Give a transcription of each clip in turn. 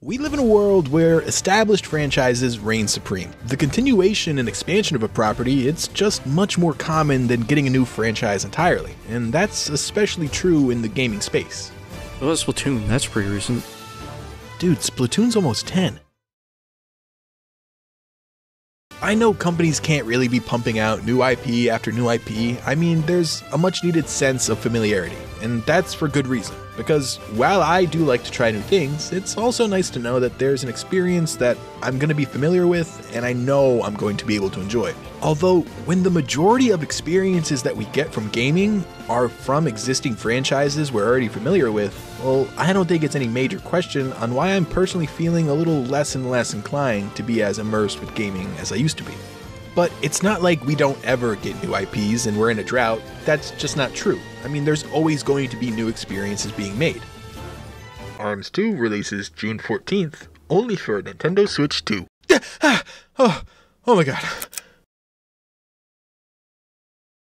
We live in a world where established franchises reign supreme. The continuation and expansion of a property, it's just much more common than getting a new franchise entirely, and that's especially true in the gaming space. Well, Splatoon, that's pretty recent. Dude, Splatoon's almost 10. I know companies can't really be pumping out new IP after new IP. I mean, there's a much needed sense of familiarity, and that's for good reason. Because while I do like to try new things, it's also nice to know that there's an experience that I'm going to be familiar with and I know I'm going to be able to enjoy. Although, when the majority of experiences that we get from gaming are from existing franchises we're already familiar with, well, I don't think it's any major question on why I'm personally feeling a little less and less inclined to be as immersed with gaming as I used to be. But it's not like we don't ever get new IPs and we're in a drought. That's just not true. I mean, there's always going to be new experiences being made. ARMS 2 releases June 14th, only for Nintendo Switch 2. Oh my god.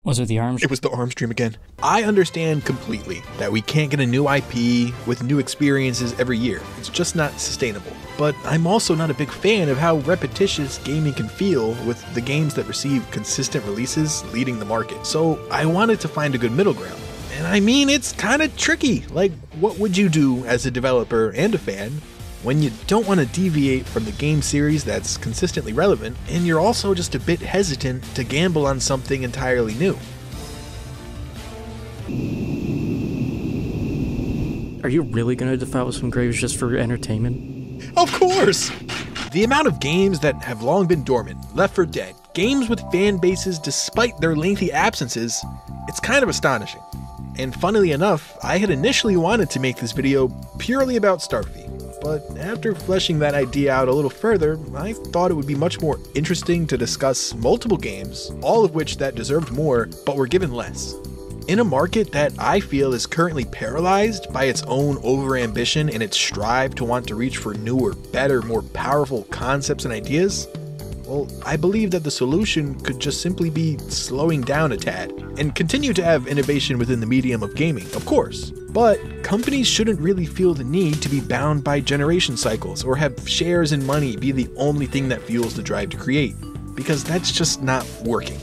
Was it the ARMS? It was the ARMS dream again. I understand completely that we can't get a new IP with new experiences every year. It's just not sustainable. But I'm also not a big fan of how repetitious gaming can feel with the games that receive consistent releases leading the market. So I wanted to find a good middle ground. And I mean, it's kind of tricky. Like, what would you do as a developer and a fan when you don't want to deviate from the game series that's consistently relevant, and you're also just a bit hesitant to gamble on something entirely new? Are you really going to defile some graves just for entertainment? Of course! The amount of games that have long been dormant, left for dead, games with fan bases despite their lengthy absences, it's kind of astonishing. And funnily enough, I had initially wanted to make this video purely about Starfy. But after fleshing that idea out a little further, I thought it would be much more interesting to discuss multiple games, all of which that deserved more, but were given less. In a market that I feel is currently paralyzed by its own overambition and its strive to want to reach for newer, better, more powerful concepts and ideas, well, I believe that the solution could just simply be slowing down a tad, and continue to have innovation within the medium of gaming, of course. But companies shouldn't really feel the need to be bound by generation cycles or have shares and money be the only thing that fuels the drive to create, because that's just not working.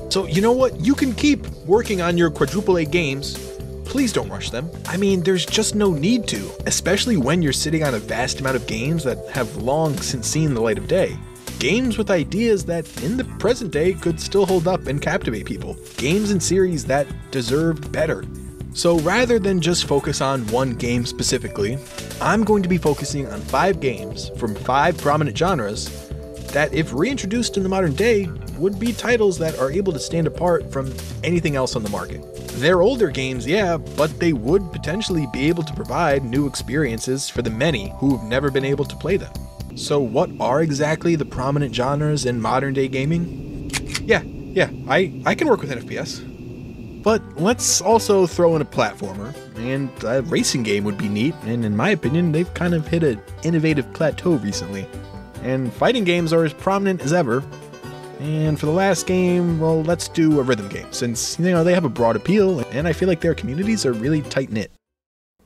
So you know what? You can keep working on your quadruple A games. Please don't rush them. I mean, there's just no need to, especially when you're sitting on a vast amount of games that have long since seen the light of day. Games with ideas that, in the present day, could still hold up and captivate people. Games and series that deserved better. So rather than just focus on one game specifically, I'm going to be focusing on 5 games from 5 prominent genres that, if reintroduced in the modern day, would be titles that are able to stand apart from anything else on the market. They're older games, yeah, but they would potentially be able to provide new experiences for the many who have never been able to play them. So what are exactly the prominent genres in modern day gaming? Yeah, I can work with an FPS. But let's also throw in a platformer, and a racing game would be neat, and in my opinion, they've kind of hit an innovative plateau recently. And fighting games are as prominent as ever. And for the last game, well, let's do a rhythm game, since, you know, they have a broad appeal, and I feel like their communities are really tight-knit.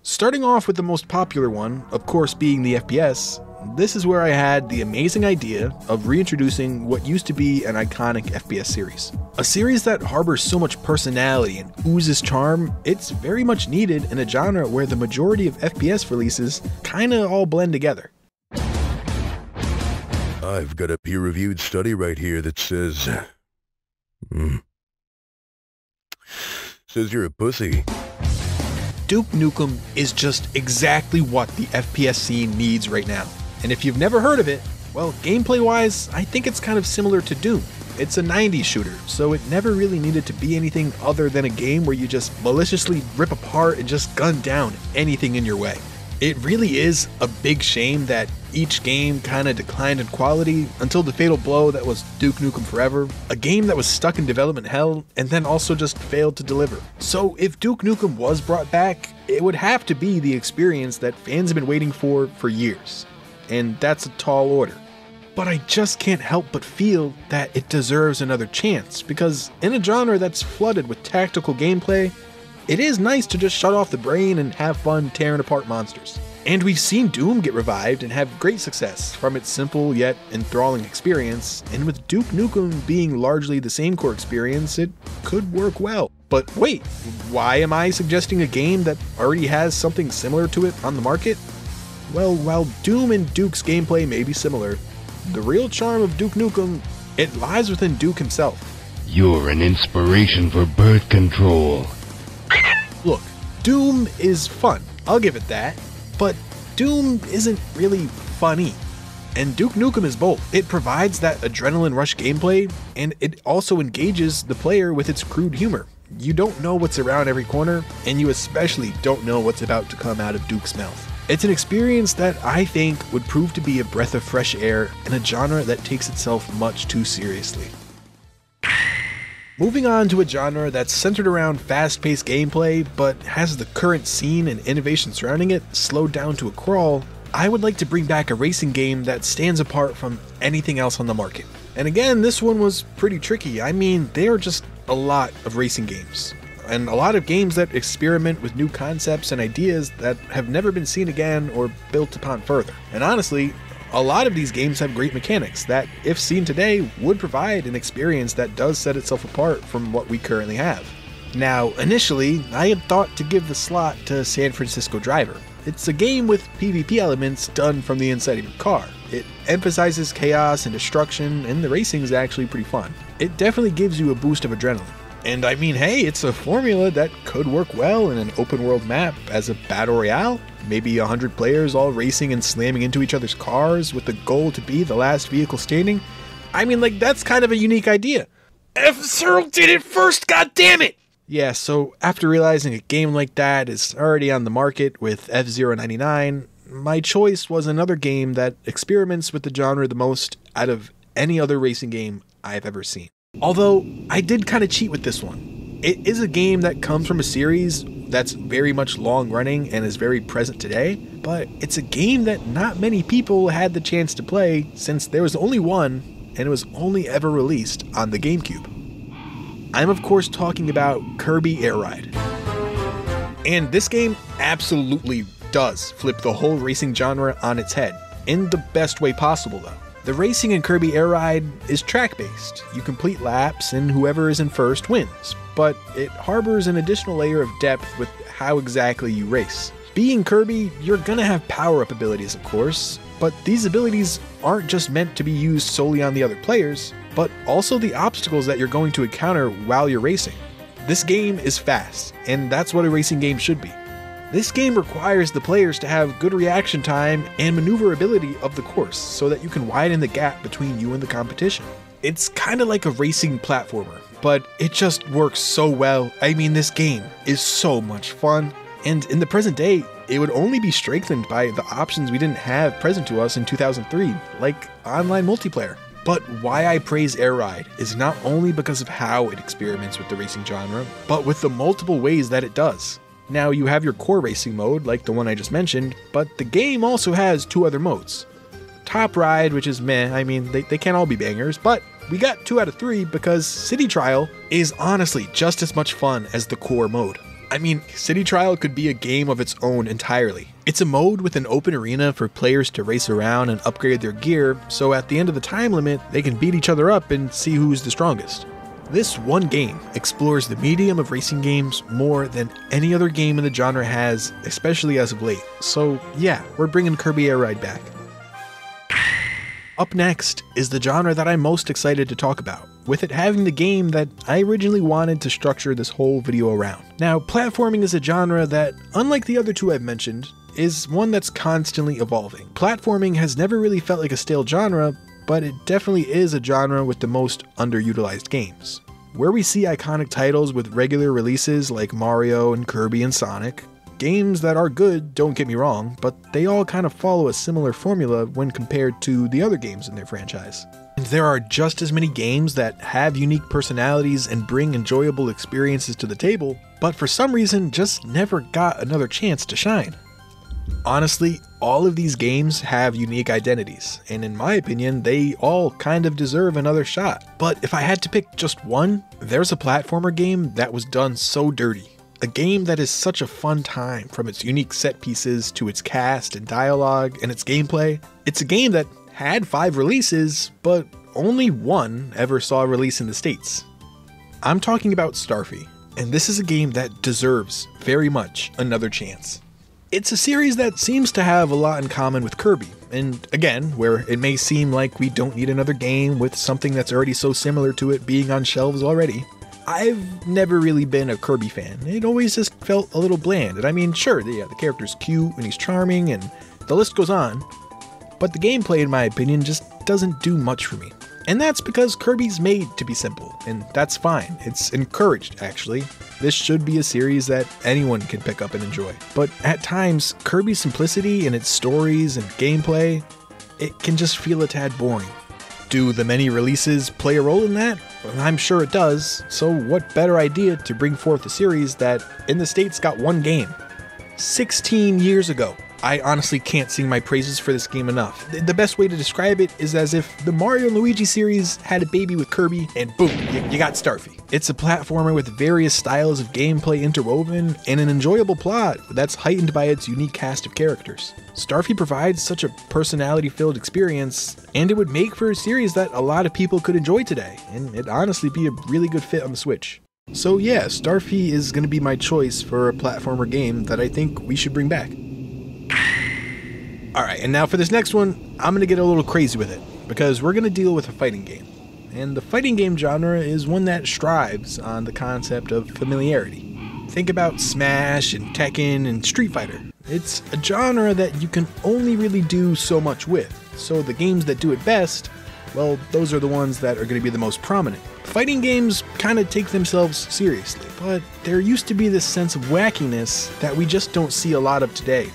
Starting off with the most popular one, of course being the FPS, this is where I had the amazing idea of reintroducing what used to be an iconic FPS series. A series that harbors so much personality and oozes charm, it's very much needed in a genre where the majority of FPS releases kinda all blend together. I've got a peer-reviewed study right here that says you're a pussy. Duke Nukem is just exactly what the FPS scene needs right now. And if you've never heard of it, well, gameplay-wise, I think it's kind of similar to Doom. It's a 90s shooter, so it never really needed to be anything other than a game where you just maliciously rip apart and just gun down anything in your way. It really is a big shame that each game kind of declined in quality until the fatal blow that was Duke Nukem Forever, a game that was stuck in development hell and then also just failed to deliver. So if Duke Nukem was brought back, it would have to be the experience that fans have been waiting for years. And that's a tall order. But I just can't help but feel that it deserves another chance, because in a genre that's flooded with tactical gameplay, it is nice to just shut off the brain and have fun tearing apart monsters. And we've seen Doom get revived and have great success from its simple yet enthralling experience, and with Duke Nukem being largely the same core experience, it could work well. But wait, why am I suggesting a game that already has something similar to it on the market? Well, while Doom and Duke's gameplay may be similar, the real charm of Duke Nukem, it lies within Duke himself. You're an inspiration for birth control. Look, Doom is fun, I'll give it that. But Doom isn't really funny, and Duke Nukem is both. It provides that adrenaline rush gameplay, and it also engages the player with its crude humor. You don't know what's around every corner, and you especially don't know what's about to come out of Duke's mouth. It's an experience that I think would prove to be a breath of fresh air in a genre that takes itself much too seriously. Moving on to a genre that's centered around fast-paced gameplay, but has the current scene and innovation surrounding it slowed down to a crawl, I would like to bring back a racing game that stands apart from anything else on the market. And again, this one was pretty tricky. I mean, there are just a lot of racing games, and a lot of games that experiment with new concepts and ideas that have never been seen again or built upon further. And honestly, a lot of these games have great mechanics that, if seen today, would provide an experience that does set itself apart from what we currently have. Now, initially, I had thought to give the slot to San Francisco Driver. It's a game with PvP elements done from the inside of your car. It emphasizes chaos and destruction, and the racing is actually pretty fun. It definitely gives you a boost of adrenaline. And I mean, hey, it's a formula that could work well in an open world map as a battle royale. Maybe 100 players all racing and slamming into each other's cars with the goal to be the last vehicle standing. I mean, like, that's kind of a unique idea. F-Zero did it first, goddammit! Yeah, so after realizing a game like that is already on the market with F-Zero 99, my choice was another game that experiments with the genre the most out of any other racing game I've ever seen. Although, I did kind of cheat with this one. It is a game that comes from a series that's very much long running and is very present today, but it's a game that not many people had the chance to play since there was only one, and it was only ever released on the GameCube. I'm of course talking about Kirby Air Ride. And this game absolutely does flip the whole racing genre on its head, in the best way possible though. The racing in Kirby Air Ride is track-based. You complete laps and whoever is in first wins, but it harbors an additional layer of depth with how exactly you race. Being Kirby, you're gonna have power-up abilities of course, but these abilities aren't just meant to be used solely on the other players, but also the obstacles that you're going to encounter while you're racing. This game is fast, and that's what a racing game should be. This game requires the players to have good reaction time and maneuverability of the course so that you can widen the gap between you and the competition. It's kind of like a racing platformer, but it just works so well. I mean, this game is so much fun, and in the present day, it would only be strengthened by the options we didn't have present to us in 2003, like online multiplayer. But why I praise Air Ride is not only because of how it experiments with the racing genre, but with the multiple ways that it does. Now, you have your core racing mode, like the one I just mentioned, but the game also has two other modes. Top Ride, which is meh, I mean, they can't all be bangers, but we got 2 out of 3 because City Trial is honestly just as much fun as the core mode. I mean, City Trial could be a game of its own entirely. It's a mode with an open arena for players to race around and upgrade their gear, so at the end of the time limit, they can beat each other up and see who's the strongest. This one game explores the medium of racing games more than any other game in the genre has, especially as of late. So yeah, we're bringing Kirby Air Ride back. Up next is the genre that I'm most excited to talk about, with it having the game that I originally wanted to structure this whole video around. Now, platforming is a genre that, unlike the other two I've mentioned, is one that's constantly evolving. Platforming has never really felt like a stale genre, but it definitely is a genre with the most underutilized games. Where we see iconic titles with regular releases like Mario and Kirby and Sonic, games that are good, don't get me wrong, but they all kind of follow a similar formula when compared to the other games in their franchise. And there are just as many games that have unique personalities and bring enjoyable experiences to the table, but for some reason just never got another chance to shine. Honestly, all of these games have unique identities, and in my opinion, they all kind of deserve another shot. But if I had to pick just one, there's a platformer game that was done so dirty, a game that is such a fun time, from its unique set pieces to its cast and dialogue and its gameplay. It's a game that had 5 releases, but only 1 ever saw a release in the States. I'm talking about Starfy, and this is a game that deserves very much another chance. It's a series that seems to have a lot in common with Kirby, and again, where it may seem like we don't need another game with something that's already so similar to it being on shelves already. I've never really been a Kirby fan. It always just felt a little bland. And I mean, sure, the character's cute and he's charming and the list goes on, but the gameplay, in my opinion, just doesn't do much for me. And that's because Kirby's made to be simple, and that's fine. It's encouraged, actually. This should be a series that anyone can pick up and enjoy. But at times, Kirby's simplicity and its stories and gameplay, it can just feel a tad boring. Do the many releases play a role in that? Well, I'm sure it does, so what better idea to bring forth a series that, in the States, got 1 game? 16 years ago. I honestly can't sing my praises for this game enough. The best way to describe it is as if the Mario and Luigi series had a baby with Kirby, and boom, you got Starfy. It's a platformer with various styles of gameplay interwoven, and an enjoyable plot that's heightened by its unique cast of characters. Starfy provides such a personality-filled experience, and it would make for a series that a lot of people could enjoy today, and it'd honestly be a really good fit on the Switch. So yeah, Starfy is going to be my choice for a platformer game that I think we should bring back. Alright, and now for this next one, I'm going to get a little crazy with it, because we're going to deal with a fighting game. And the fighting game genre is one that strives on the concept of familiarity. Think about Smash and Tekken and Street Fighter. It's a genre that you can only really do so much with, so the games that do it best, well, those are the ones that are going to be the most prominent. Fighting games kind of take themselves seriously, but there used to be this sense of wackiness that we just don't see a lot of today.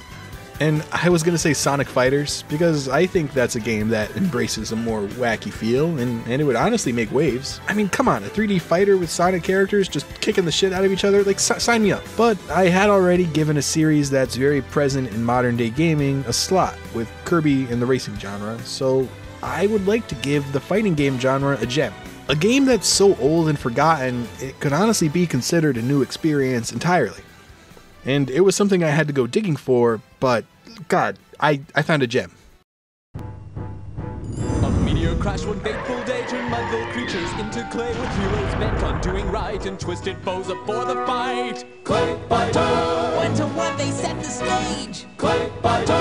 And I was going to say Sonic Fighters, because I think that's a game that embraces a more wacky feel, and it would honestly make waves. I mean, come on, a 3D fighter with Sonic characters just kicking the shit out of each other? Like, sign me up. But I had already given a series that's very present in modern day gaming a slot with Kirby in the racing genre, so I would like to give the fighting game genre a gem. A game that's so old and forgotten, it could honestly be considered a new experience entirely. And it was something I had to go digging for, but God, I found a gem. A meteor crash one fateful day turned mud-filled creatures into clay, with heroes bent on doing right and twisted foes up for the fight. Clay fighter! 1 to 1 they set the stage. Clay fighter!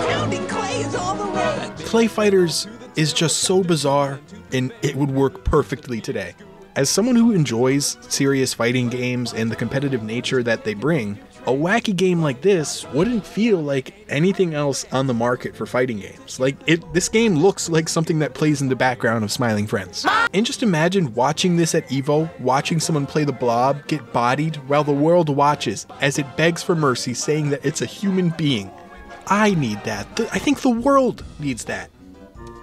Pounding clay is all the rage. Clay Fighters is just so bizarre, and it would work perfectly today. As someone who enjoys serious fighting games and the competitive nature that they bring, a wacky game like this wouldn't feel like anything else on the market for fighting games. This game looks like something that plays in the background of Smiling Friends. And just imagine watching this at EVO, watching someone play the Blob get bodied while the world watches as it begs for mercy, saying that it's a human being. I need that. I think the world needs that.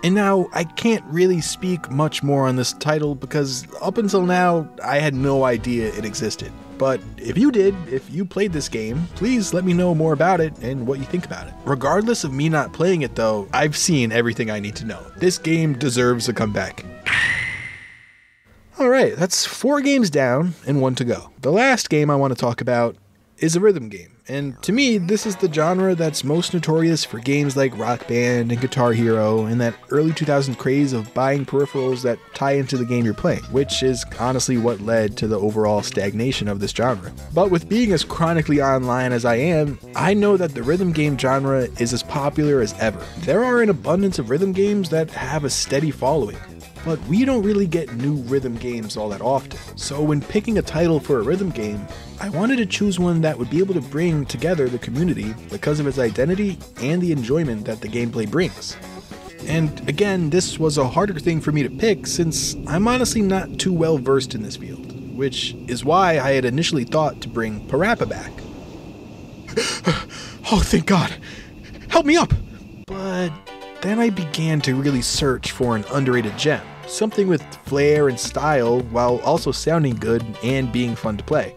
And now, I can't really speak much more on this title because up until now, I had no idea it existed. But if you did, if you played this game, please let me know more about it and what you think about it. Regardless of me not playing it though, I've seen everything I need to know. This game deserves a comeback. Alright, that's 4 games down and 1 to go. The last game I want to talk about is a rhythm game. And to me, this is the genre that's most notorious for games like Rock Band and Guitar Hero and that early 2000s craze of buying peripherals that tie into the game you're playing, which is honestly what led to the overall stagnation of this genre. But with being as chronically online as I am, I know that the rhythm game genre is as popular as ever. There are an abundance of rhythm games that have a steady following, but we don't really get new rhythm games all that often. So when picking a title for a rhythm game, I wanted to choose one that would be able to bring together the community because of its identity and the enjoyment that the gameplay brings. And again, this was a harder thing for me to pick since I'm honestly not too well versed in this field, which is why I had initially thought to bring Parappa back. Oh, thank God. Help me up! But then I began to really search for an underrated gem, something with flair and style while also sounding good and being fun to play.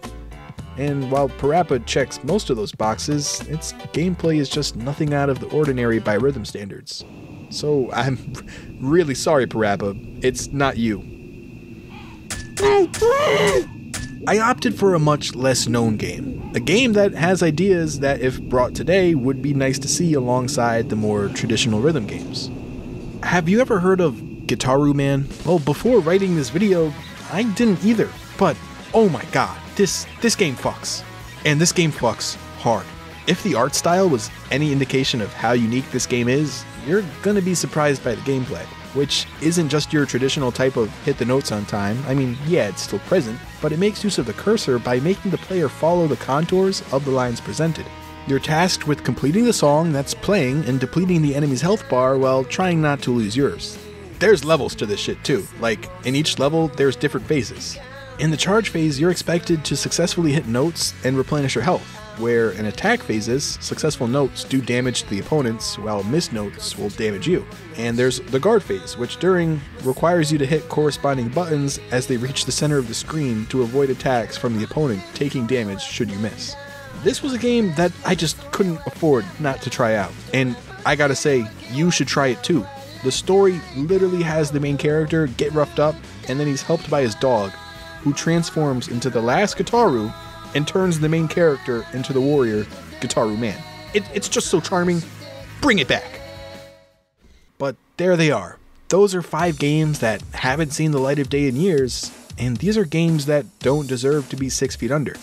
And while Parappa checks most of those boxes, its gameplay is just nothing out of the ordinary by rhythm standards. So I'm really sorry, Parappa, it's not you. I opted for a much less known game. A game that has ideas that, if brought today, would be nice to see alongside the more traditional rhythm games. Have you ever heard of Gitaru Man? Well, before writing this video, I didn't either. But, oh my god, this game fucks. And this game fucks hard. If the art style was any indication of how unique this game is, you're gonna be surprised by the gameplay, which isn't just your traditional type of hit the notes on time. I mean, yeah, it's still present, but it makes use of the cursor by making the player follow the contours of the lines presented. You're tasked with completing the song that's playing and depleting the enemy's health bar while trying not to lose yours. There's levels to this shit too, like in each level there's different phases. In the charge phase, you're expected to successfully hit notes and replenish your health, where in attack phases, successful notes do damage to the opponents, while missed notes will damage you. And there's the guard phase, which requires you to hit corresponding buttons as they reach the center of the screen to avoid attacks from the opponent taking damage should you miss. This was a game that I just couldn't afford not to try out, and I gotta say, you should try it too. The story literally has the main character get roughed up, and then he's helped by his dog, who transforms into the last Gitaru and turns the main character into the warrior, Gitaru Man. It's just so charming. Bring it back. But there they are. Those are 5 games that haven't seen the light of day in years, and these are games that don't deserve to be 6 feet under.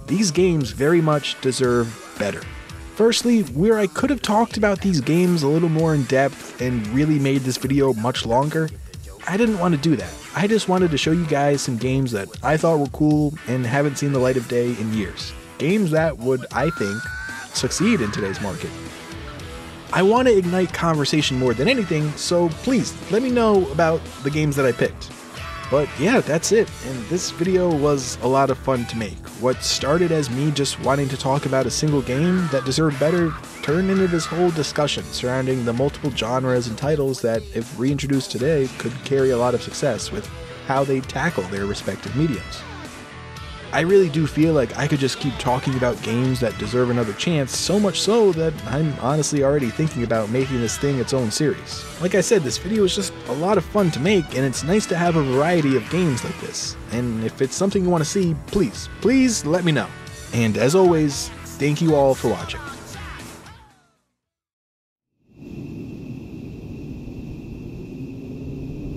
These games very much deserve better. Firstly, where I could have talked about these games a little more in depth and really made this video much longer, I didn't want to do that. I just wanted to show you guys some games that I thought were cool and haven't seen the light of day in years. Games that would, I think, succeed in today's market. I want to ignite conversation more than anything, so please let me know about the games that I picked. But yeah, that's it, and this video was a lot of fun to make. What started as me just wanting to talk about a single game that deserved better turned into this whole discussion surrounding the multiple genres and titles that, if reintroduced today, could carry a lot of success with how they tackle their respective mediums. I really do feel like I could just keep talking about games that deserve another chance, so much so that I'm honestly already thinking about making this thing its own series. Like I said, this video is just a lot of fun to make, and it's nice to have a variety of games like this. And if it's something you want to see, please let me know. And as always, thank you all for watching.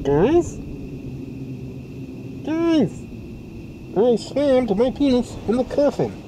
Guys! I slammed my penis in the coffin.